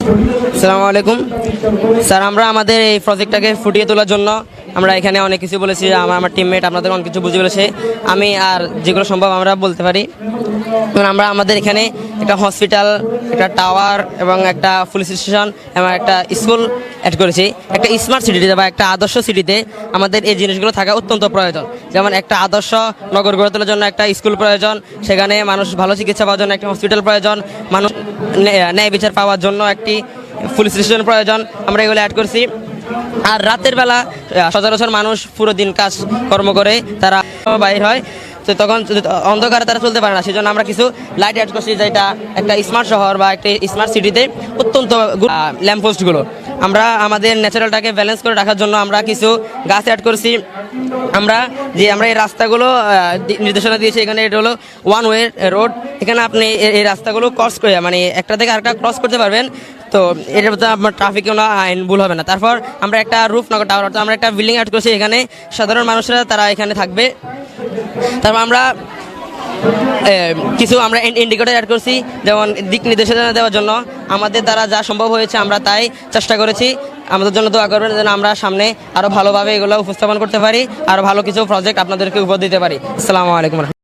আসসালামু আলাইকুম স্যার, আমরা আমাদের এই প্রজেক্টটাকে ফুটিয়ে তোলার জন্য আমরা এখানে অনেক কিছু বলেছি। আমার টিমমেট আপনাদের অনেক কিছু বুঝিয়ে বলেছে। আমি আর যেগুলো সম্ভব আমরা বলতে পারি। যেমন আমরা আমাদের এখানে একটা হসপিটাল, একটা টাওয়ার এবং একটা পুলিশ স্টেশন এবং একটা স্কুল অ্যাড করেছি। একটা স্মার্ট সিটিতে বা একটা আদর্শ সিটিতে আমাদের এই জিনিসগুলো থাকা অত্যন্ত প্রয়োজন। যেমন একটা আদর্শ নগর গড়ে তোলার জন্য একটা স্কুল প্রয়োজন, সেখানে মানুষ ভালো চিকিৎসা পাওয়ার জন্য একটা হসপিটাল প্রয়োজন, মানুষ ন্যায় বিচার পাওয়ার জন্য একটি পুলিশ স্টেশন প্রয়োজন। আমরা এগুলো অ্যাড করছি। আর রাতের বেলা সচরাচর মানুষ পুরো দিন কাজ কর্ম করে তারা বাইর হয়, তো তখন অন্ধকারে তারা চলতে পারে না। সেজন্য আমরা কিছু লাইট অ্যাড করছি, যেটা একটা স্মার্ট শহর বা একটা স্মার্ট সিটিতে অত্যন্ত ল্যাম্পপোস্টগুলো। আমরা আমাদের ন্যাচারালটাকে ব্যালেন্স করে রাখার জন্য আমরা কিছু গাছ অ্যাড করছি। আমরা এই রাস্তাগুলো নির্দেশনা দিয়েছি। এখানে এটা হলো ওয়ান ওয়ে রোড। এখানে আপনি এই রাস্তাগুলো ক্রস করে মানে একটা থেকে আরেকটা ক্রস করতে পারবেন, তো এটার মধ্যে আপনার ট্রাফিক কোনো আইন ভুল হবে না। তারপর আমরা একটা রুফনগর টাওয়ার, অর্থাৎ আমরা একটা বিল্ডিং অ্যাড করছি। এখানে সাধারণ মানুষরা তারা এখানে থাকবে। তারপর আমরা কিছু ইন্ডিকেটর অ্যাড করছি, যেমন দিক নির্দেশনা দেওয়ার জন্য। আমাদের দ্বারা যা সম্ভব হয়েছে আমরা তাই চেষ্টা করেছি। আমাদের জন্য দোয়া করবেন যেন আমরা সামনে আরও ভালোভাবে এগুলো উপস্থাপন করতে পারি, আরও ভালো কিছু প্রজেক্ট আপনাদেরকে উপহার দিতে পারি। আসসালামু আলাইকুম।